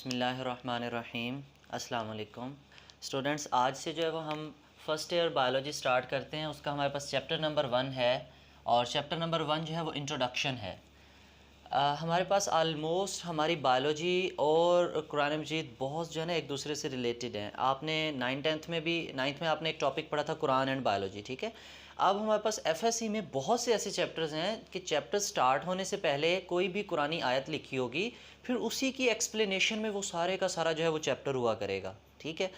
बिस्मिल्लाहिर्रहमानिर्रहीम। अस्सलाम वालेकुम स्टूडेंट्स। आज से जो है वो हम फ़र्स्ट ईयर बायोलॉजी स्टार्ट करते हैं। उसका हमारे पास चैप्टर नंबर 1 है और चैप्टर नंबर 1 जो है वो इंट्रोडक्शन है। हमारे पास आलमोस्ट हमारी बायोलॉजी और कुरान मजीद बहुत जो है ना एक दूसरे से रिलेटेड हैं। आपने 9th में आपने एक टॉपिक पढ़ा था कुरान एंड बायोलॉजी, ठीक है। अब हमारे पास एफएससी में बहुत से ऐसे चैप्टर्स हैं कि चैप्टर स्टार्ट होने से पहले कोई भी कुरानी आयत लिखी होगी, फिर उसी की एक्सप्लेनेशन में वो सारे का सारा जो है वो चैप्टर हुआ करेगा, ठीक है।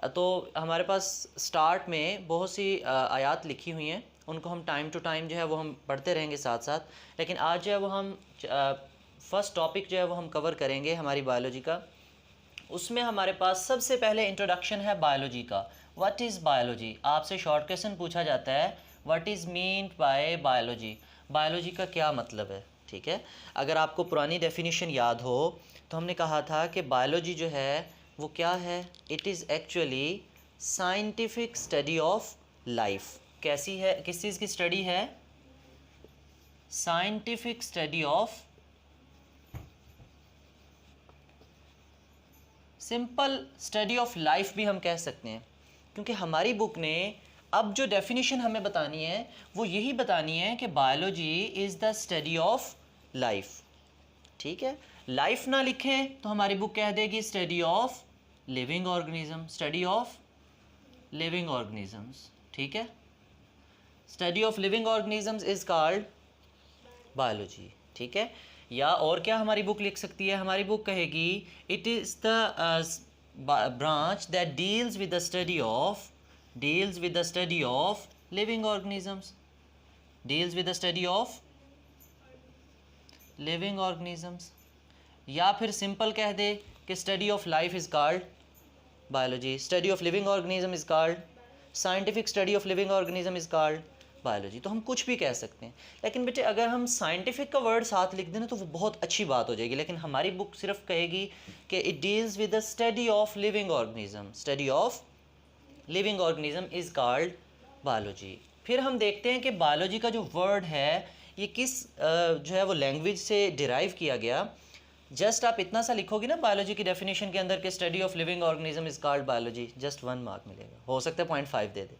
तो हमारे पास स्टार्ट में बहुत सी आयत लिखी हुई हैं, उनको हम टाइम टू टाइम जो है वो हम पढ़ते रहेंगे साथ साथ। लेकिन आज जो है वो हम फर्स्ट टॉपिक जो है वो हम कवर करेंगे हमारी बायोलॉजी का। उसमें हमारे पास सबसे पहले इंट्रोडक्शन है बायोलॉजी का। What is biology? आपसे शॉर्ट क्वेश्चन पूछा जाता है, what is mean by biology? Biology का क्या मतलब है, ठीक है। अगर आपको पुरानी डेफिनेशन याद हो तो हमने कहा था कि बायोलॉजी जो है वो क्या है? It is actually scientific study of life. कैसी है, किस चीज़ की स्टडी है? Scientific study of, simple study of life भी हम कह सकते हैं, क्योंकि हमारी बुक ने अब जो डेफिनेशन हमें बतानी है वो यही बतानी है कि biology is the study of life, ठीक है। लाइफ ना लिखें तो हमारी बुक कह देगी study of living organism, study of living organisms, ठीक है। Study of living organisms is called biology, ठीक है। या और क्या हमारी बुक लिख सकती है? हमारी बुक कहेगी it is the branch that deals with the study of living organisms, deals with the study of living organisms. या फिर सिंपल कह दे कि study of life is called biology, study of living organism is called scientific study of living organism is called biology. तो हम कुछ भी कह सकते हैं, लेकिन बेटे अगर हम साइंटिफिक का वर्ड साथ लिख दें ना तो वो बहुत अच्छी बात हो जाएगी। लेकिन हमारी बुक सिर्फ कहेगी कि it deals with the study of living organism, study of living organism is called biology. फिर हम देखते हैं कि बायोलॉजी का जो वर्ड है ये किस जो है वो लैंग्वेज से डिराइव किया गया। जस्ट आप इतना सा लिखोगे ना बायोलॉजी की डेफिनेशन के अंदर कि study of living organism is called biology, just 1 mark मिलेगा, हो सकता है 0.5 दे दे,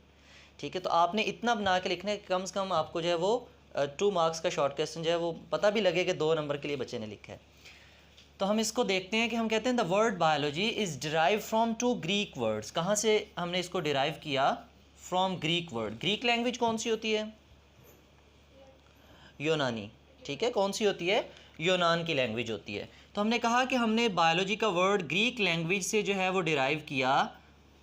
ठीक है। तो आपने इतना बना के लिखना है कि कम से कम आपको जो है वो 2 मार्क्स का शॉर्ट क्वेश्चन जो है वो पता भी लगे कि 2 नंबर के लिए बच्चे ने लिखा है। तो हम इसको देखते हैं कि हम कहते हैं the word biology is derive from 2 Greek words. कहाँ से हमने इसको डिराइव किया? From Greek word. Greek language कौन सी होती है? यूनानी, ठीक है। कौन सी होती है? यूनान की लैंग्वेज होती है। तो हमने कहा कि हमने बायोलॉजी का वर्ड ग्रीक लैंग्वेज से जो है वो डिराइव किया।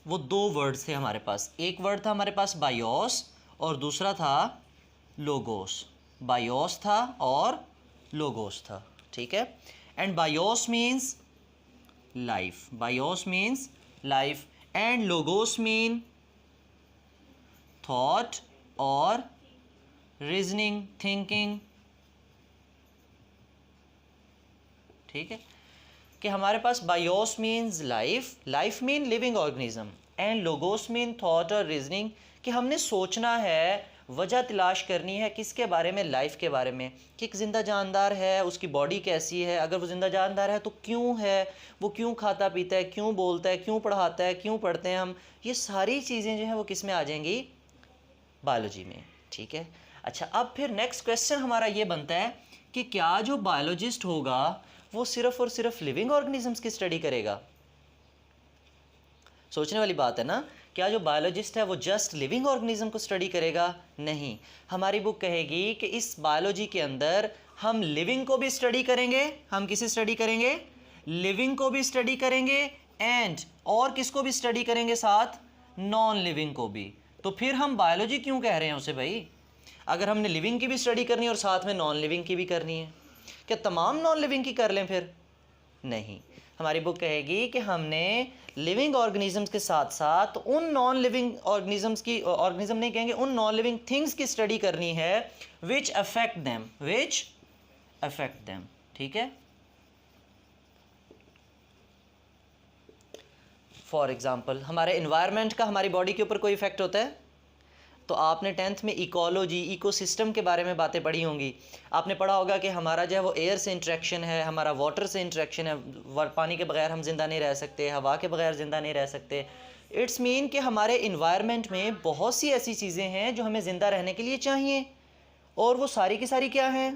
वो 2 वर्ड्स थे हमारे पास, एक वर्ड था हमारे पास बायोस और दूसरा था लोगोस। बायोस था और लोगोस था, ठीक है। And bios means life, bios means life and logos mean thought और रीजनिंग, थिंकिंग, ठीक है। कि हमारे पास bios means life, life mean living organism and logos mean thought और रीजनिंग, कि हमने सोचना है, वजह तलाश करनी है किसके बारे में? लाइफ के बारे में, कि एक ज़िंदा जानदार है, उसकी बॉडी कैसी है, अगर वो ज़िंदा जानदार है तो क्यों है, वो क्यों खाता पीता है, क्यों बोलता है, क्यों पढ़ाता है, क्यों पढ़ते हैं हम, ये सारी चीज़ें जो हैं वो किस में आ जाएंगी? बायोलॉजी में, ठीक है। अच्छा, अब फिर नेक्स्ट क्वेश्चन हमारा ये बनता है कि क्या जो बायोलॉजिस्ट होगा वो सिर्फ और सिर्फ लिविंग ऑर्गेनिजम्स की स्टडी करेगा? सोचने वाली बात है ना। क्या जो बायोलॉजिस्ट है वो जस्ट लिविंग ऑर्गेनिज्म को स्टडी करेगा? नहीं, हमारी बुक कहेगी कि इस बायोलॉजी के अंदर हम लिविंग को भी स्टडी करेंगे। हम किसे स्टडी करेंगे? लिविंग को भी स्टडी करेंगे एंड और किसको भी स्टडी करेंगे? साथ नॉन लिविंग को भी। तो फिर हम बायोलॉजी क्यों कह रहे हैं उसे भाई? अगर हमने लिविंग की भी स्टडी करनी है और साथ में नॉन लिविंग की भी करनी है, क्या तमाम नॉन लिविंग की कर लें फिर? नहीं, हमारी बुक कहेगी कि हमने लिविंग ऑर्गेनिजम्स के साथ साथ उन नॉन लिविंग ऑर्गेनिजम्स की, ऑर्गेनिज्म नहीं कहेंगे, उन नॉन लिविंग थिंग्स की स्टडी करनी है विच अफेक्ट देम, ठीक है। फॉर एग्जाम्पल हमारे इन्वायरमेंट का हमारी बॉडी के ऊपर कोई इफेक्ट होता है? तो आपने 10th में इकोलॉजी, इकोसिस्टम के बारे में बातें पढ़ी होंगी। आपने पढ़ा होगा कि हमारा जो है वो एयर से इंटरेक्शन है, हमारा वाटर से इंटरेक्शन है, पानी के बगैर हम ज़िंदा नहीं रह सकते, हवा के बगैर ज़िंदा नहीं रह सकते। इट्स मीन कि हमारे इन्वायरमेंट में बहुत सी ऐसी चीज़ें हैं जो हमें ज़िंदा रहने के लिए चाहिए, और वो सारी की सारी क्या हैं,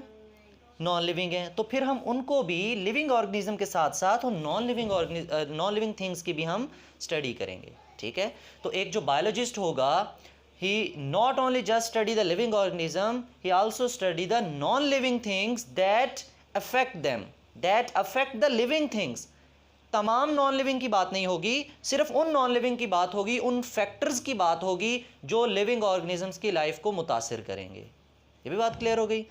नॉन लिविंग हैं। तो फिर हम उनको भी लिविंग ऑर्गेनिज्म के साथ साथ और नॉन लिविंग थिंग्स की भी हम स्टडी करेंगे, ठीक है। तो एक जो बायोलॉजिस्ट होगा, he not only just study the living organism, he also study the non-living things that affect the living things। तमाम नॉन लिविंग की बात नहीं होगी, सिर्फ उन नॉन लिविंग की बात होगी, उन फैक्टर्स की बात होगी जो लिविंग ऑर्गेनिजम्स की लाइफ को मुतासिर करेंगे। ये भी बात क्लियर हो गई।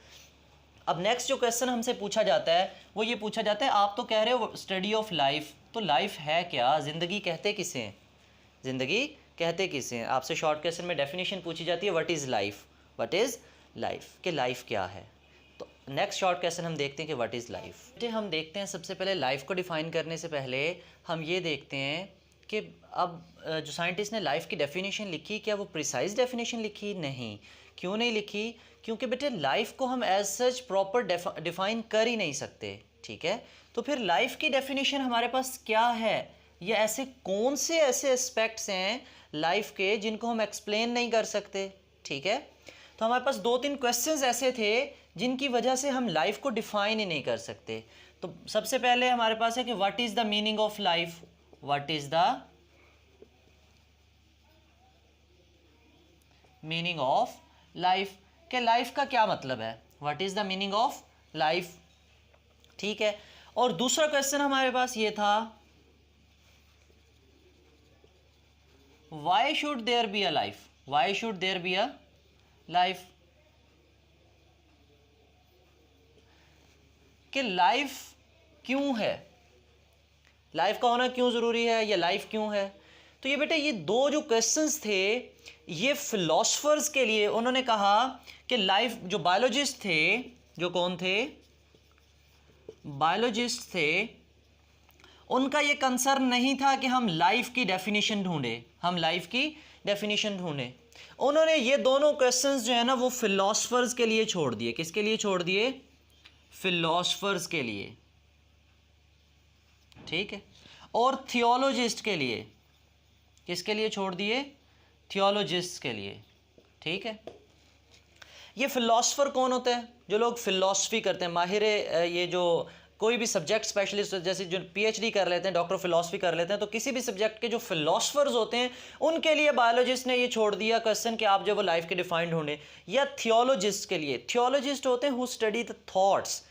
अब नेक्स्ट जो क्वेश्चन हमसे पूछा जाता है वो ये पूछा जाता है, आप तो कह रहे हो स्टडी ऑफ लाइफ, तो लाइफ है क्या, ज़िंदगी कहते किसे हैं, ज़िंदगी कहते किसे हैं। आपसे शॉर्ट क्वेश्चन में डेफिनेशन पूछी जाती है, what is life, what is life, कि लाइफ क्या है। तो नेक्स्ट शॉर्ट क्वेश्चन हम देखते हैं कि व्हाट इज़ लाइफ। हम देखते हैं सबसे पहले लाइफ को डिफ़ाइन करने से पहले हम ये देखते हैं कि अब जो साइंटिस्ट ने लाइफ की डेफिनेशन लिखी, क्या वो प्रिसाइज डेफिनेशन लिखी, नहीं। क्यों नहीं लिखी, क्योंकि बेटे लाइफ को हम एज सच प्रॉपर डिफ़ाइन कर ही नहीं सकते, ठीक है। तो फिर लाइफ की डेफिनेशन हमारे पास क्या है, या ऐसे कौन से ऐसे एस्पेक्ट्स हैं लाइफ के जिनको हम एक्सप्लेन नहीं कर सकते, ठीक है। तो हमारे पास 2-3 क्वेश्चंस ऐसे थे जिनकी वजह से हम लाइफ को डिफाइन ही नहीं कर सकते। तो सबसे पहले हमारे पास है कि what is the meaning of life, what is the meaning of life, के लाइफ का क्या मतलब है, what is the meaning of life, ठीक है। और दूसरा क्वेश्चन हमारे पास ये था, why should there be a life, why should there be a life, कि लाइफ क्यों है, लाइफ का होना क्यों ज़रूरी है, या लाइफ क्यों है। तो ये बेटे ये दो जो क्वेश्चंस थे ये फिलोसफर्स के लिए, उन्होंने कहा कि लाइफ, जो बायोलॉजिस्ट थे, जो कौन थे, बायोलॉजिस्ट थे, उनका ये कंसर्न नहीं था कि हम लाइफ की डेफिनेशन ढूंढें, हम लाइफ की डेफिनेशन ढूंढें। उन्होंने ये दोनों क्वेश्चंस जो है ना वो फिलोसफर्स के लिए छोड़ दिए। किसके लिए छोड़ दिए, फिलोसफर्स के लिए, ठीक है। और थियोलॉजिस्ट के लिए, किसके लिए छोड़ दिए, थियोलॉजिस्ट के लिए, ठीक है। ये फिलोसफर कौन होते हैं, जो लोग फिलॉसफी करते हैं, माहिर ये जो कोई भी सब्जेक्ट स्पेशलिस्ट, जैसे जो पीएचडी कर लेते हैं, डॉक्टर फिलॉसफी कर लेते हैं, तो किसी भी सब्जेक्ट के जो फिलोसफर्स होते हैं उनके लिए बायोलॉजिस्ट ने ये छोड़ दिया क्वेश्चन कि आप जो वो लाइफ के डिफाइन ढूंढें। या थियोलॉजिस्ट के लिए, थियोलॉजिस्ट होते हैं हु स्टडी द थॉट्स,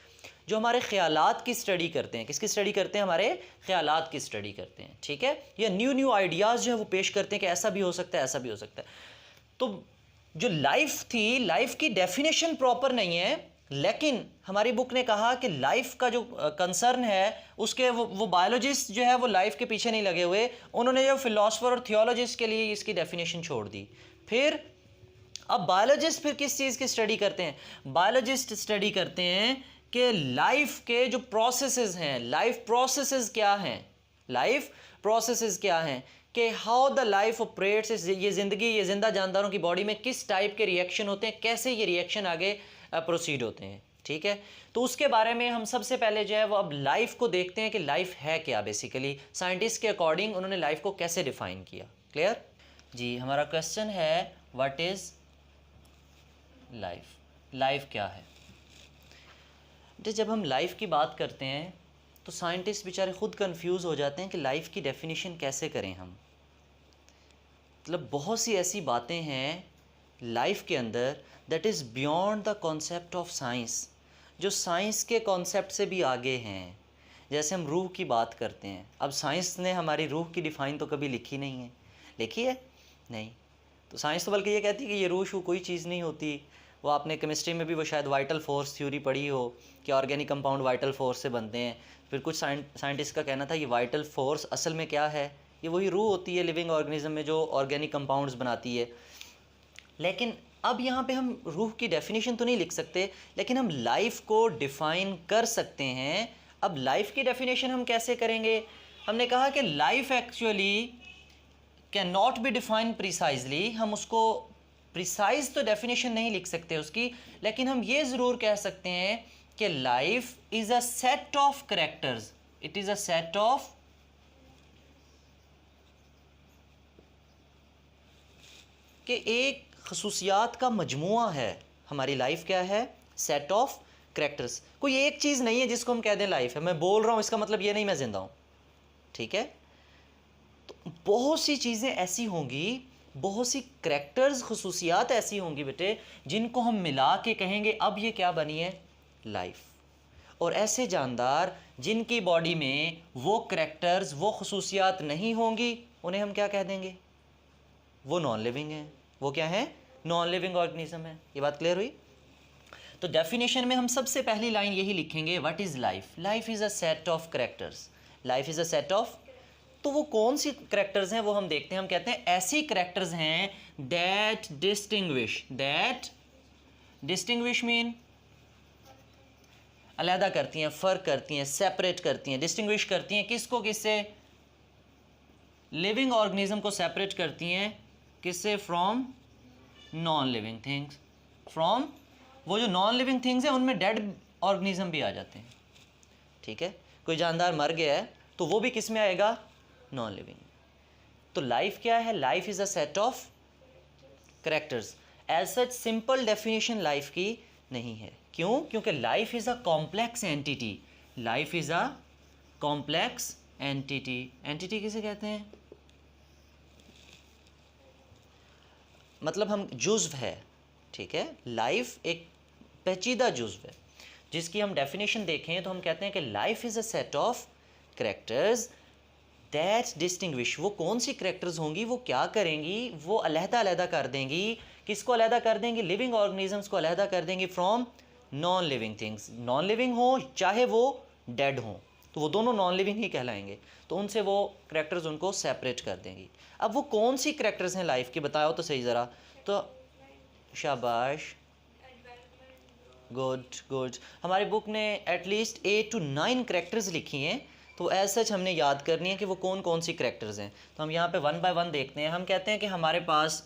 जो हमारे ख्यालात की स्टडी करते हैं। किसकी स्टडी करते हैं, हमारे ख्यालात की स्टडी करते हैं, ठीक है। या न्यू आइडियाज़ जो है वो पेश करते हैं कि ऐसा भी हो सकता है, ऐसा भी हो सकता है। तो जो लाइफ थी, लाइफ की डेफिनेशन प्रॉपर नहीं है, लेकिन हमारी बुक ने कहा कि लाइफ का जो कंसर्न है उसके वो बायोलॉजिस्ट जो है वो लाइफ के पीछे नहीं लगे हुए, उन्होंने जो फिलोसफर और थियोलॉजिस्ट के लिए इसकी डेफिनेशन छोड़ दी। फिर अब बायोलॉजिस्ट फिर किस चीज़ की स्टडी करते हैं, बायोलॉजिस्ट स्टडी करते हैं कि लाइफ के जो प्रोसेसेस हैं, लाइफ प्रोसेसेस क्या हैं, लाइफ प्रोसेसेस क्या हैं, कि हाउ द लाइफ ऑपरेट्स, ये ज़िंदगी, ये ज़िंदा जानदारों की बॉडी में किस टाइप के रिएक्शन होते हैं, कैसे ये रिएक्शन आगे प्रोसीड होते हैं, ठीक है। तो उसके बारे में हम सबसे पहले जो है वो अब लाइफ को देखते हैं कि लाइफ है क्या। बेसिकली साइंटिस्ट के अकॉर्डिंग उन्होंने लाइफ को कैसे डिफाइन किया। क्लियर जी। हमारा क्वेश्चन है व्हाट इज़ लाइफ, लाइफ क्या है। जब हम लाइफ की बात करते हैं तो साइंटिस्ट बेचारे खुद कंफ्यूज हो जाते हैं कि लाइफ की डेफिनेशन कैसे करें हम। मतलब बहुत सी ऐसी बातें हैं लाइफ के अंदर that is beyond the concept of science, जो साइंस के कॉन्सेप्ट से भी आगे हैं। जैसे हम रूह की बात करते हैं, अब साइंस ने हमारी रूह की डिफ़ाइन तो कभी लिखी नहीं है, लिखी है नहीं। तो साइंस तो बल्कि ये कहती है कि ये रूह शू कोई चीज़ नहीं होती। वो आपने केमिस्ट्री में भी वो शायद वाइटल फोर्स थ्योरी पढ़ी हो कि ऑर्गेनिक कंपाउंड वाइटल फोर्स से बनते हैं। फिर कुछ साइंटिस्ट का कहना था ये वाइटल फोर्स असल में क्या है, ये वही रूह होती है लिविंग ऑर्गेनिज्म में जो ऑर्गेनिक कंपाउंड्स बनाती है। लेकिन अब यहाँ पे हम रूह की डेफिनेशन तो नहीं लिख सकते, लेकिन हम लाइफ को डिफ़ाइन कर सकते हैं। अब लाइफ की डेफिनेशन हम कैसे करेंगे, हमने कहा कि life actually can not be defined precisely, हम उसको प्रिसाइज तो डेफिनेशन नहीं लिख सकते उसकी, लेकिन हम ये ज़रूर कह सकते हैं कि life is a set of characters, it is a set of कि एक खसूसियात का मजमुआ है। हमारी लाइफ क्या है? Set of characters. कोई एक चीज़ नहीं है जिसको हम कह दें लाइफ है। मैं बोल रहा हूँ इसका मतलब ये नहीं मैं ज़िंदा हूँ, ठीक है? तो बहुत सी चीज़ें ऐसी होंगी, बहुत सी करेक्टर्स खसूसियात ऐसी होंगी बेटे, जिनको हम मिला के कहेंगे अब ये क्या बनी है? लाइफ। और ऐसे जानदार जिनकी बॉडी में वो करेक्टर्स, वो खसूसियात नहीं होंगी, उन्हें हम क्या कह देंगे? वो नॉन लिविंग हैं। वो क्या है? नॉन लिविंग ऑर्गेनिज्म है। ये बात क्लियर हुई? तो डेफिनेशन में हम सबसे पहली लाइन यही लिखेंगे, what is life? Life is a set of characters. Life is a set of, तो वो कौन सी करेक्टर्स हैं वो हम देखते हैं। हम कहते हैं ऐसी करेक्टर्स हैं दैट डिस्टिंग्विश मीन अलहदा करती हैं, फ़र्क करती हैं, सेपरेट करती हैं, डिस्टिंग्विश करती हैं। किसको किससे? लिविंग ऑर्गेनिज्म को सेपरेट करती हैं। किससे? From non living things. From, वो जो नॉन लिविंग थिंग्स हैं उनमें डेड ऑर्गेनिज्म भी आ जाते हैं, ठीक है? कोई जानदार मर गया है तो वो भी किस में आएगा? Non living. तो लाइफ क्या है? Life is a set of characters. As such simple definition life की नहीं है। क्यों? क्योंकि life is a complex entity. Life is a complex entity. Entity किसे कहते हैं? मतलब हम जुज़्व है, ठीक है? लाइफ एक पेचीदा जुज़्व है जिसकी हम डेफिनेशन देखें तो हम कहते हैं कि life is a set of characters that distinguish. वो कौन सी करेक्टर्स होंगी? वो क्या करेंगी? वो अलहदा अलहदा कर देंगी। किसको अलहदा कर देंगी? लिविंग ऑर्गेनिजम्स को अलहदा कर देंगी from non living things. Non living हो चाहे वो डेड हों, तो वो दोनों नॉन लिविंग ही कहलाएंगे। तो उनसे वो करेक्टर्स उनको सेपरेट कर देंगी। अब वो कौन सी करेक्टर्स हैं लाइफ की? बताओ तो सही ज़रा। तो शाबाश, गुड। हमारी बुक ने एटलीस्ट 8 to 9 करेक्टर्स लिखी हैं, तो एज सच हमने याद करनी है कि वो कौन कौन सी करेक्टर्स हैं। तो हम यहाँ पे 1 by 1 देखते हैं। हम कहते हैं कि हमारे पास,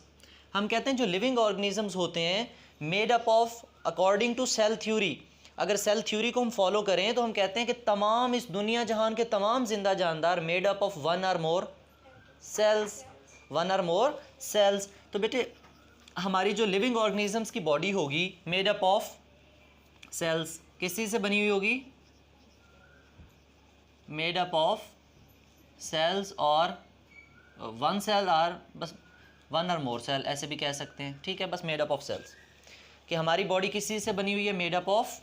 हम कहते हैं जो लिविंग ऑर्गेनिजम्स होते हैं made up of according to cell theory. अगर सेल थ्योरी को हम फॉलो करें तो हम कहते हैं कि तमाम इस दुनिया जहान के तमाम जिंदा जानदार made up of 1 or more cells. 1 or more cells. तो बेटे हमारी जो लिविंग ऑर्गेनिजम्स की बॉडी होगी मेड अप ऑफ सेल्स, किस चीज़ से बनी हुई होगी? मेड अप ऑफ सेल्स और 1 cell और बस 1 or more सेल, ऐसे भी कह सकते हैं, ठीक है? बस मेड अप ऑफ सेल्स, कि हमारी बॉडी किस चीज़ से बनी हुई है? Made up of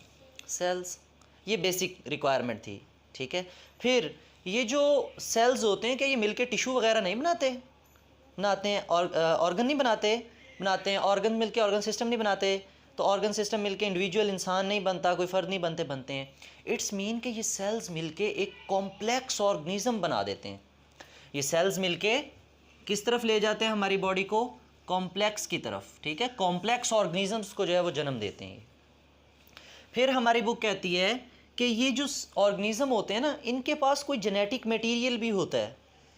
cells. ये बेसिक रिक्वायरमेंट थी, ठीक है? फिर ये जो सेल्स होते हैं क्या ये मिलके टिश्यू वगैरह नहीं बनाते हैं? ऑर्गन नहीं बनाते हैं। ऑर्गन मिलके ऑर्गन सिस्टम नहीं बनाते, तो ऑर्गन सिस्टम मिलके इंडिविजुअल इंसान नहीं बनता, कोई फ़र्द नहीं बनते हैं। इट्स मीन कि ये सेल्स मिलके एक कॉम्प्लेक्स ऑर्गेनिज्म बना देते हैं। ये सेल्स मिलके किस तरफ ले जाते हैं हमारी बॉडी को? कॉम्प्लेक्स की तरफ, ठीक है? कॉम्प्लेक्स ऑर्गेनिजम्स को जो है वो जन्म देते हैं। फिर हमारी बुक कहती है कि ये जो ऑर्गेनिज्म होते हैं ना, इनके पास कोई जेनेटिक मटेरियल भी होता है,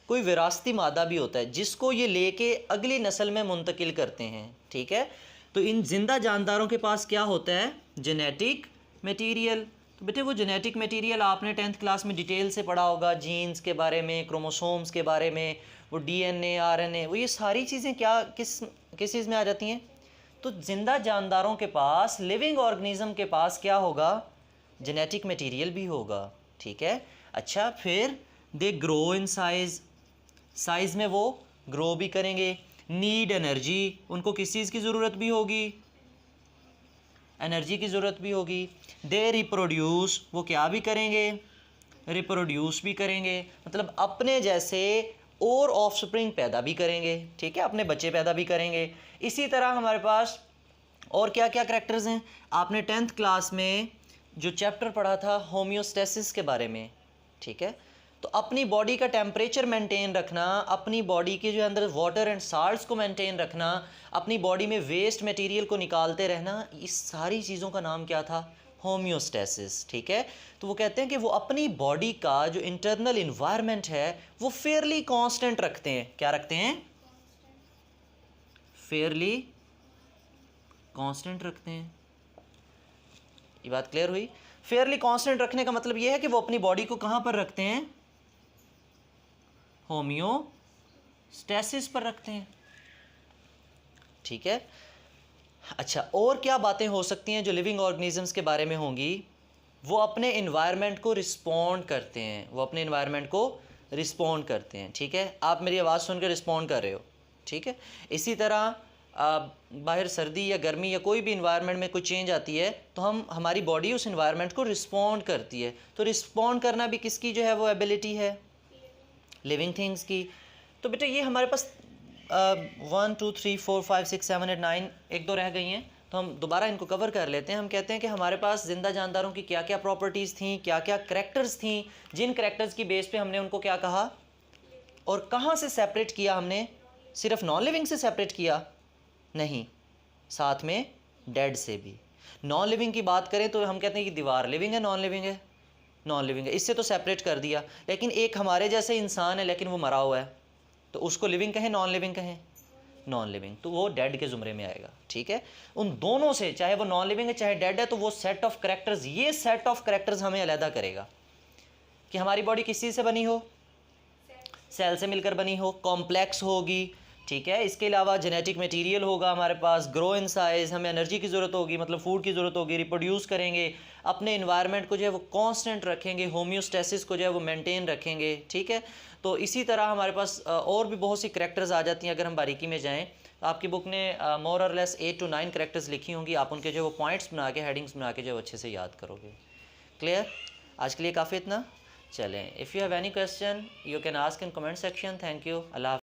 कोई विरासती मादा भी होता है जिसको ये लेके अगली नस्ल में मुंतकिल करते हैं, ठीक है? तो इन जिंदा जानदारों के पास क्या होता है? Genetic material. तो बेटे वो जेनेटिक मटेरियल आपने 10th क्लास में डिटेल से पढ़ा होगा, जीन्स के बारे में, क्रोमोसोम्स के बारे में, वो DNA RNA, वो ये सारी चीज़ें क्या किस चीज़ में आ जाती हैं? तो जिंदा जानदारों के पास, लिविंग ऑर्गेनिज्म के पास क्या होगा? जेनेटिक मटेरियल भी होगा, ठीक है? अच्छा, फिर दे ग्रो इन साइज़ में वो ग्रो भी करेंगे। नीड एनर्जी, उनको किस चीज़ की ज़रूरत भी होगी? एनर्जी की ज़रूरत भी होगी। दे रिप्रोड्यूस, वो क्या भी करेंगे? रिप्रोड्यूस भी करेंगे, मतलब अपने जैसे और ऑफस्प्रिंग पैदा भी करेंगे, ठीक है? अपने बच्चे पैदा भी करेंगे। इसी तरह हमारे पास और क्या क्या करैक्टर्स हैं? आपने 10th क्लास में जो चैप्टर पढ़ा था होम्योस्टेसिस के बारे में, ठीक है? तो अपनी बॉडी का टेम्परेचर मेंटेन रखना, अपनी बॉडी के जो अंदर वाटर एंड साल्ट्स को मेंटेन रखना, अपनी बॉडी में वेस्ट मटेरियल को निकालते रहना, इस सारी चीज़ों का नाम क्या था? होम्योस्टेसिस, ठीक है? तो वो कहते हैं कि वो अपनी बॉडी का जो इंटरनल इन्वायरमेंट है वो फेयरली कांस्टेंट रखते हैं। क्या रखते हैं? फेयरली कांस्टेंट रखते हैं। ये बात क्लियर हुई? फेयरली कांस्टेंट रखने का मतलब ये है कि वो अपनी बॉडी को कहाँ पर रखते हैं? होम्योस्टैसिस पर रखते हैं। ठीक है। अच्छा, और क्या बातें हो सकती हैं जो लिविंग ऑर्गेनिजम्स के बारे में होंगी? वो अपने इन्वायरमेंट को रिस्पॉन्ड करते हैं, वो अपने इन्वायरमेंट को रिस्पॉन्ड करते हैं। ठीक है, आप मेरी आवाज़ सुनकर रिस्पॉन्ड कर रहे हो। ठीक है, इसी तरह बाहर सर्दी या गर्मी या कोई भी इन्वायरमेंट में कोई चेंज आती है तो हमारी बॉडी उस इन्वायरमेंट को रिस्पॉन्ड करती है। तो रिस्पॉन्ड करना भी किसकी जो है वो एबिलिटी है? लिविंग थिंग्स की। तो बेटा ये हमारे पास 1 2 3 4 5 6 7 8 9 एक दो रह गई हैं, तो हम दोबारा इनको कवर कर लेते हैं। हम कहते हैं कि हमारे पास ज़िंदा जानदारों की क्या क्या प्रॉपर्टीज़ थी, क्या क्या करैक्टर्स थी, जिन करैक्टर्स की बेस पे हमने उनको क्या कहा और कहाँ से सेपरेट किया हमने? सिर्फ नॉन लिविंग से सेपरेट किया? नहीं, साथ में डेड से भी। नॉन लिविंग की बात करें तो हम कहते हैं कि दीवार लिविंग है, नॉन लिविंग है? नॉन लिविंग है, इससे तो सेपरेट कर दिया। लेकिन एक हमारे जैसे इंसान है लेकिन वो मरा हुआ है, तो उसको लिविंग कहें नॉन लिविंग कहें? नॉन लिविंग, तो वो डेड के ज़ुमरे में आएगा। ठीक है, उन दोनों से, चाहे वो नॉन लिविंग है चाहे डेड है, तो वो सेट ऑफ करैक्टर्स, ये सेट ऑफ करैक्टर्स हमें अलहदा करेगा कि हमारी बॉडी किस चीज़ से बनी हो? सेल से मिलकर बनी हो, कॉम्प्लेक्स होगी। ठीक है, इसके अलावा जेनेटिक मटेरियल होगा हमारे पास, ग्रो इन साइज, हमें एनर्जी की ज़रूरत होगी, मतलब फूड की ज़रूरत होगी, रिप्रोड्यूस करेंगे, अपने इन्वायरमेंट को जो है वो कांस्टेंट रखेंगे, होम्योस्टैसिस को जो है वो मेंटेन रखेंगे। ठीक है, तो इसी तरह हमारे पास और भी बहुत सी करैक्टर्स आ जाती हैं। अगर हम बारीकी में जाएँ तो आपकी बुक ने मोर और लेस 8 to 9 करैक्टर्स लिखी होंगी, आप उनके जो वो पॉइंट्स बना के, हेडिंग्स बना के जो अच्छे से याद करोगे। क्लियर? आज के लिए काफ़ी इतना। चलें, if you have any question you can ask in comment section. Thank you. Allah.